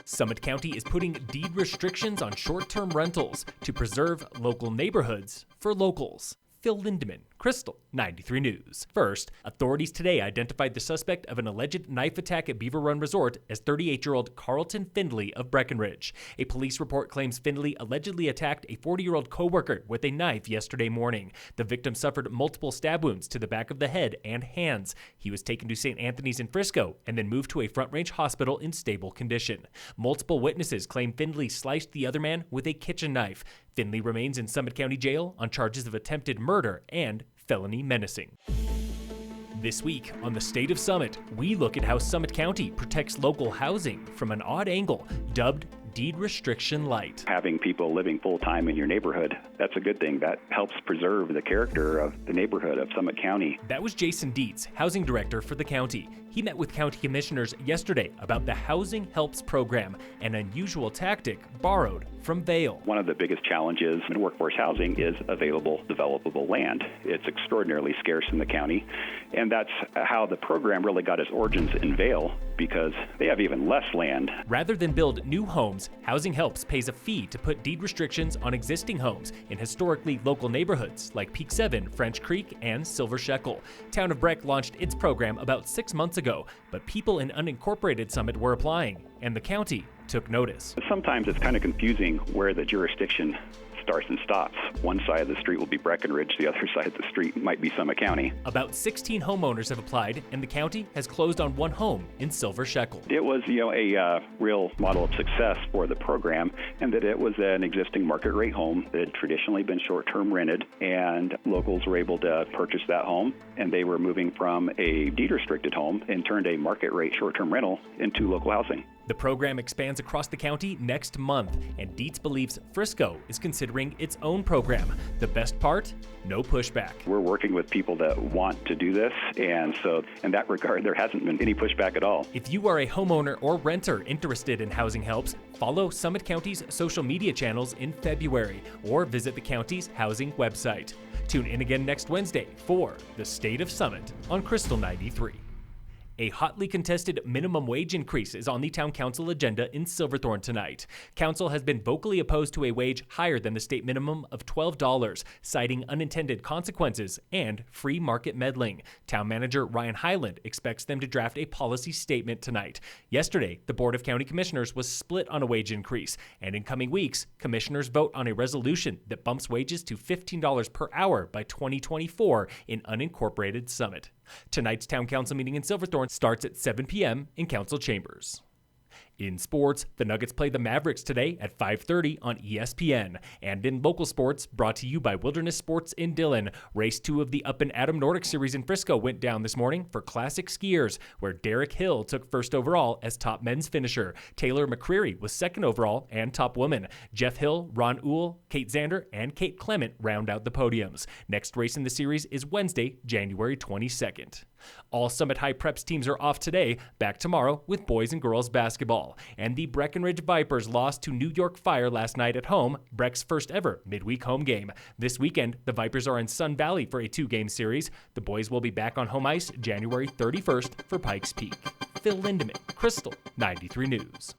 Summit County is putting deed restrictions on short-term rentals to preserve local neighborhoods for locals. Phil Lindemann, Krystal, 93 News. First, authorities today identified the suspect of an alleged knife attack at Beaver Run Resort as 38-year-old Carlton Findley of Breckenridge. A police report claims Findley allegedly attacked a 40-year-old coworker with a knife yesterday morning. The victim suffered multiple stab wounds to the back of the head and hands. He was taken to St. Anthony's in Frisco and then moved to a Front Range hospital in stable condition. Multiple witnesses claim Findley sliced the other man with a kitchen knife. Findley remains in Summit County Jail on charges of attempted murder and felony menacing. This week on the State of Summit, we look at how Summit County protects local housing from an odd angle, dubbed Deed Restriction Light. Having people living full-time in your neighborhood, that's a good thing. That helps preserve the character of the neighborhood of Summit County. That was Jason Dietz, housing director for the county. He met with county commissioners yesterday about the Housing Helps program, an unusual tactic borrowed from Vail. One of the biggest challenges in workforce housing is available developable land. It's extraordinarily scarce in the county, and that's how the program really got its origins in Vail, because they have even less land. Rather than build new homes, Housing Helps pays a fee to put deed restrictions on existing homes in historically local neighborhoods like Peak 7, French Creek, and Silver Shekel. Town of Breck launched its program about 6 months ago, but people in unincorporated Summit were applying, and the county took notice. Sometimes it's kind of confusing where the jurisdiction starts and stops. One side of the street will be Breckenridge, the other side of the street might be Summit County. About 16 homeowners have applied, and the county has closed on one home in Silver Shekel. It was, a real model of success for the program, and that it was an existing market rate home that had traditionally been short-term rented, and locals were able to purchase that home, and they were moving from a deed-restricted home and turned a market rate short-term rental into local housing. The program expands across the county next month, and Dietz believes Frisco is considering its own program. The best part? No pushback. We're working with people that want to do this, and so in that regard, there hasn't been any pushback at all. If you are a homeowner or renter interested in Housing Helps, follow Summit County's social media channels in February or visit the county's housing website. Tune in again next Wednesday for the State of Summit on Krystal 93. A hotly contested minimum wage increase is on the town council agenda in Silverthorne tonight. Council has been vocally opposed to a wage higher than the state minimum of $12, citing unintended consequences and free market meddling. Town manager Ryan Highland expects them to draft a policy statement tonight. Yesterday, the Board of County Commissioners was split on a wage increase, and in coming weeks, commissioners vote on a resolution that bumps wages to $15 per hour by 2024 in unincorporated Summit. Tonight's town council meeting in Silverthorne starts at 7 p.m. in council chambers. In sports, the Nuggets play the Mavericks today at 5:30 on ESPN. And in local sports, brought to you by Wilderness Sports in Dillon, Race 2 of the Up and Adam Nordic Series in Frisco went down this morning for classic skiers, where Derek Hill took first overall as top men's finisher. Taylor McCreary was second overall and top woman. Jeff Hill, Ron Uhl, Kate Zander, and Kate Clement round out the podiums. Next race in the series is Wednesday, January 22nd. All Summit High Preps teams are off today, back tomorrow with boys and girls basketball. And the Breckenridge Vipers lost to New York Fire last night at home, Breck's first ever midweek home game. This weekend, the Vipers are in Sun Valley for a 2-game series. The boys will be back on home ice January 31st for Pikes Peak. Phil Lindemann, Krystal, 93 News.